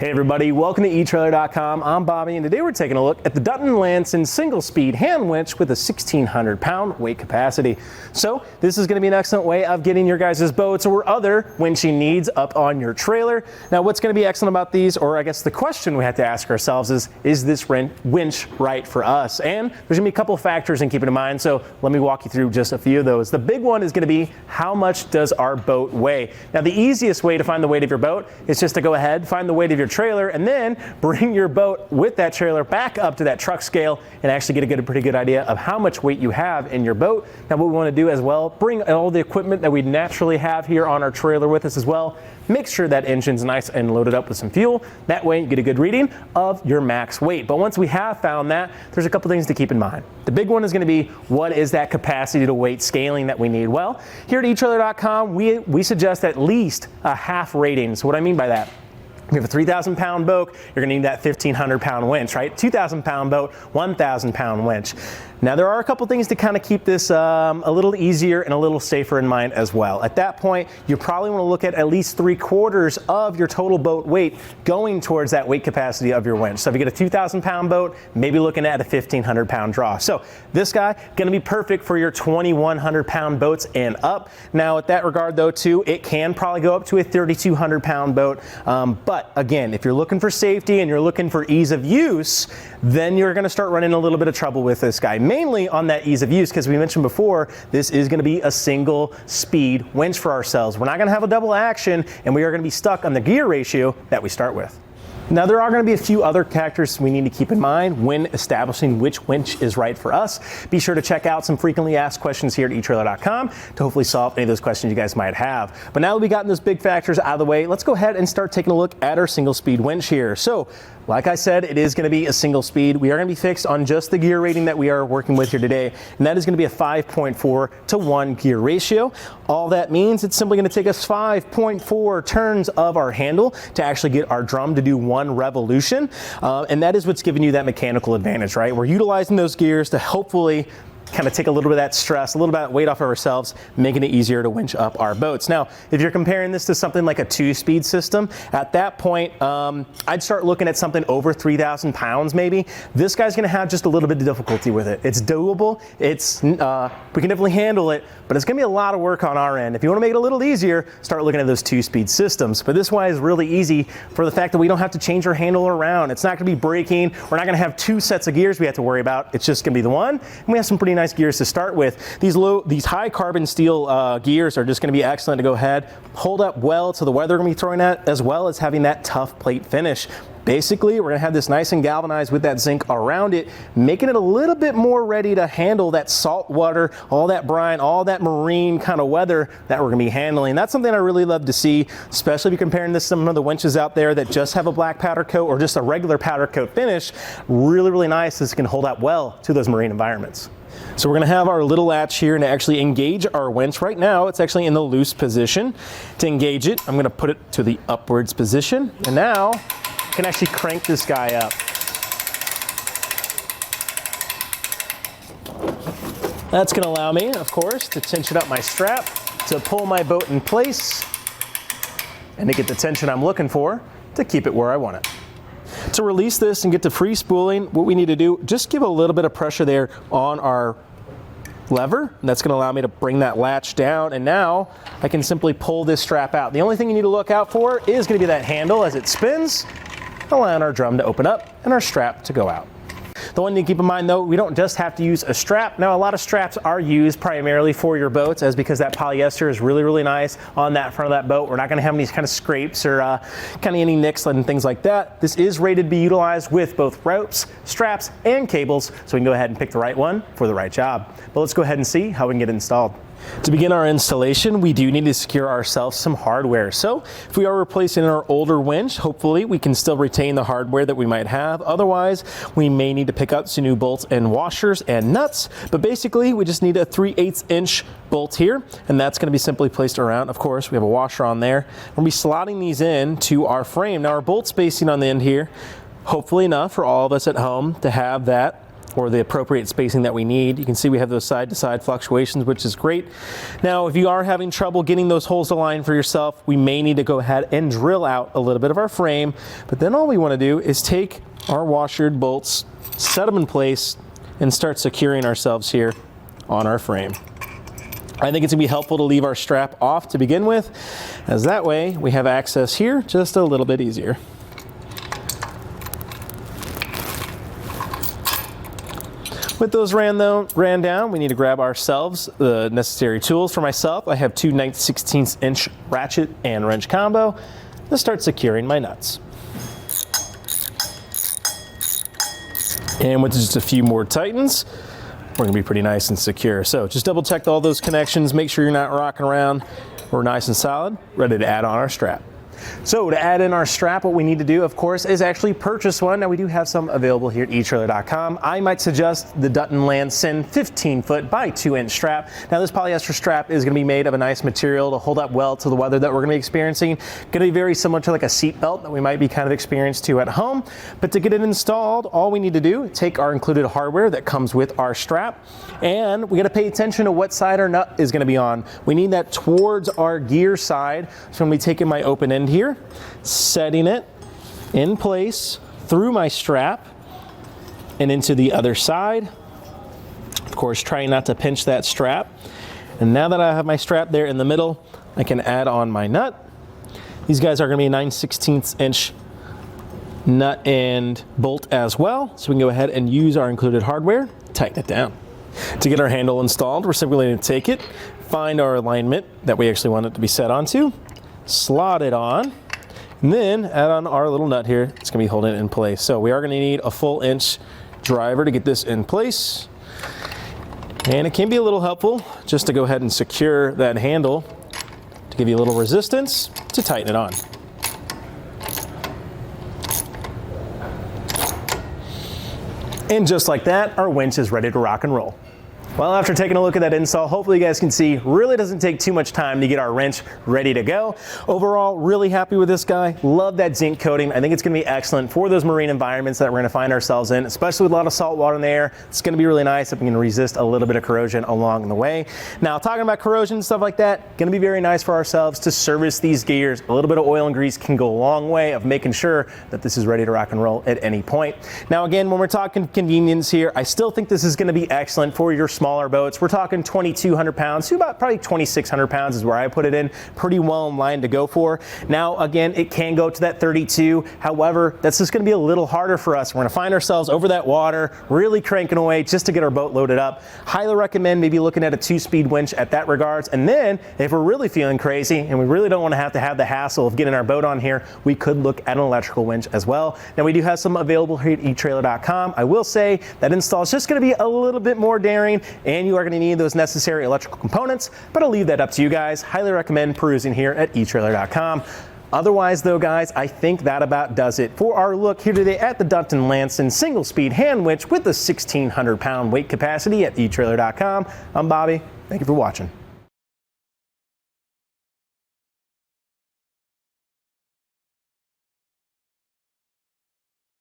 Hey everybody, welcome to Etrailer.com. I'm Bobby, and today we're taking a look at the Dutton-Lainson single-speed hand winch with a 1,600-pound weight capacity. So this is going to be an excellent way of getting your guys' boats or other winching needs up on your trailer. Now what's going to be excellent about these, or I guess the question we have to ask ourselves is this winch right for us? And there's going to be a couple factors in keeping in mind, so let me walk you through just a few of those. The big one is going to be, how much does our boat weigh? Now the easiest way to find the weight of your boat is just to go ahead, find the weight of your trailer, and then bring your boat with that trailer back up to that truck scale and actually get a pretty good idea of how much weight you have in your boat. Now what we want to do as well, bring all the equipment that we naturally have here on our trailer with us as well. Make sure that engine's nice and loaded up with some fuel. That way you get a good reading of your max weight. But once we have found that, there's a couple things to keep in mind. The big one is going to be, what is that capacity to weight scaling that we need? Well, here at Etrailer.com, we suggest at least a half rating. So what I mean by that, if you have a 3,000-pound boat, you're going to need that 1,500-pound winch, right? 2,000-pound boat, 1,000-pound winch. Now there are a couple things to kind of keep this a little easier and a little safer in mind as well. At that point, you probably want to look at least 3/4 of your total boat weight going towards that weight capacity of your winch. So if you get a 2,000-pound boat, maybe looking at a 1,500-pound draw. So this guy going to be perfect for your 2,100-pound boats and up. Now at that regard though too, it can probably go up to a 3,200-pound boat. But again, if you're looking for safety and you're looking for ease of use, then you're going to start running a little bit of trouble with this guy. Mainly on that ease of use, because we mentioned before, this is going to be a single speed winch for ourselves. We're not going to have a double action, and we are going to be stuck on the gear ratio that we start with. Now there are going to be a few other factors we need to keep in mind when establishing which winch is right for us. Be sure to check out some frequently asked questions here at Etrailer.com to hopefully solve any of those questions you guys might have. But now that we've gotten those big factors out of the way, let's go ahead and start taking a look at our single speed winch here. So like I said, it is going to be a single speed. We are going to be fixed on just the gear rating that we are working with here today, and that is going to be a 5.4 to 1 gear ratio. All that means, it's simply going to take us 5.4 turns of our handle to actually get our drum to do 1 revolution, and that is what's giving you that mechanical advantage, right? We're utilizing those gears to hopefully kind of take a little bit of that stress, a little bit of weight off of ourselves, making it easier to winch up our boats. Now, if you're comparing this to something like a 2-speed system, at that point, I'd start looking at something over 3,000 pounds maybe. This guy's gonna have just a little bit of difficulty with it. It's doable, we can definitely handle it, but it's gonna be a lot of work on our end. If you wanna make it a little easier, start looking at those 2-speed systems. But this one is really easy for the fact that we don't have to change our handle around. It's not gonna be breaking. We're not gonna have 2 sets of gears we have to worry about. It's just gonna be the one, and we have some pretty nice gears to start with. These high carbon steel gears are just going to be excellent to go ahead, hold up well to the weather we're going to be throwing at, as well as having that tough plate finish. Basically, we're going to have this nice and galvanized with that zinc around it, making it a little bit more ready to handle that salt water, all that brine, all that marine kind of weather that we're going to be handling. That's something I really love to see, especially if you're comparing this to some of the winches out there that just have a black powder coat or just a regular powder coat finish. Really, really nice. This can hold up well to those marine environments. So we're going to have our little latch here to actually engage our winch. Right now it's actually in the loose position. To engage it, I'm going to put it to the upwards position, and now I can actually crank this guy up. That's going to allow me, of course, to tension up my strap, to pull my boat in place, and to get the tension I'm looking for to keep it where I want it. To release this and get to free spooling, what we need to do, just give a little bit of pressure there on our lever, and that's going to allow me to bring that latch down, and now I can simply pull this strap out. The only thing you need to look out for is going to be that handle as it spins, allowing our drum to open up and our strap to go out. The one thing to keep in mind though, we don't just have to use a strap. Now a lot of straps are used primarily for your boats, as because that polyester is really, really nice on that front of that boat. We're not gonna have any kind of scrapes or kind of any nicks and things like that. This is rated to be utilized with both ropes, straps, and cables, so we can go ahead and pick the right one for the right job. But let's go ahead and see how we can get it installed. To begin our installation, we do need to secure ourselves some hardware. So if we are replacing our older winch, hopefully we can still retain the hardware that we might have. Otherwise, we may need to pick up some new bolts and washers and nuts. But basically, we just need a 3/8 inch bolt here, and that's going to be simply placed around. Of course, we have a washer on there. We'll be slotting these in to our frame. Now our bolt spacing on the end here, hopefully enough for all of us at home to have that or the appropriate spacing that we need. You can see we have those side-to-side fluctuations, which is great. Now, if you are having trouble getting those holes aligned for yourself, we may need to go ahead and drill out a little bit of our frame, but then all we want to do is take our washer bolts, set them in place, and start securing ourselves here on our frame. I think it's gonna be helpful to leave our strap off to begin with, as that way we have access here just a little bit easier. With those ran down, we need to grab ourselves the necessary tools. For myself, I have two 9/16" ratchet and wrench combo to start securing my nuts. And with just a few more tightens, we're gonna be pretty nice and secure. So just double check all those connections, make sure you're not rocking around. We're nice and solid, ready to add on our strap. So to add in our strap, what we need to do, of course, is actually purchase one. Now we do have some available here at Etrailer.com. I might suggest the Dutton-Lainson 15-foot by 2-inch strap. Now this polyester strap is going to be made of a nice material to hold up well to the weather that we're going to be experiencing. Going to be very similar to like a seat belt that we might be kind of experienced to at home. But to get it installed, all we need to do, take our included hardware that comes with our strap, and we got to pay attention to what side our nut is going to be on. We need that towards our gear side. So I'm going to be taking my open end here, setting it in place through my strap and into the other side. Of course, trying not to pinch that strap. And now that I have my strap there in the middle, I can add on my nut. These guys are going to be a 9/16" nut and bolt as well. So we can go ahead and use our included hardware, tighten it down. To get our handle installed, we're simply going to take it, find our alignment that we actually want it to be set onto, slot it on, and then add on our little nut here. It's going to be holding it in place. So we are going to need a full inch driver to get this in place. And it can be a little helpful just to go ahead and secure that handle to give you a little resistance to tighten it on. And just like that, our winch is ready to rock and roll. Well, after taking a look at that install, hopefully you guys can see, really doesn't take too much time to get our wrench ready to go. Overall, really happy with this guy. Love that zinc coating. I think it's gonna be excellent for those marine environments that we're gonna find ourselves in, especially with a lot of salt water in the air. It's gonna be really nice if we can resist a little bit of corrosion along the way. Now, talking about corrosion and stuff like that, gonna be very nice for ourselves to service these gears. A little bit of oil and grease can go a long way of making sure that this is ready to rock and roll at any point. Now, again, when we're talking convenience here, I still think this is gonna be excellent for your smaller boats. We're talking 2,200 pounds to about probably 2,600 pounds is where I put it in. Pretty well in line to go for. Now, again, it can go to that 32. However, that's just going to be a little harder for us. We're going to find ourselves over that water, really cranking away just to get our boat loaded up. Highly recommend maybe looking at a 2-speed winch at that regards. And then if we're really feeling crazy and we really don't want to have the hassle of getting our boat on here, we could look at an electrical winch as well. Now, we do have some available here at Etrailer.com. I will say that install is just going to be a little bit more daring, and you are going to need those necessary electrical components, but I'll leave that up to you guys. Highly recommend perusing here at Etrailer.com. Otherwise though, guys, I think that about does it for our look here today at the Dutton-Lainson single-speed hand winch with a 1,600 pound weight capacity at Etrailer.com. I'm Bobby. Thank you for watching.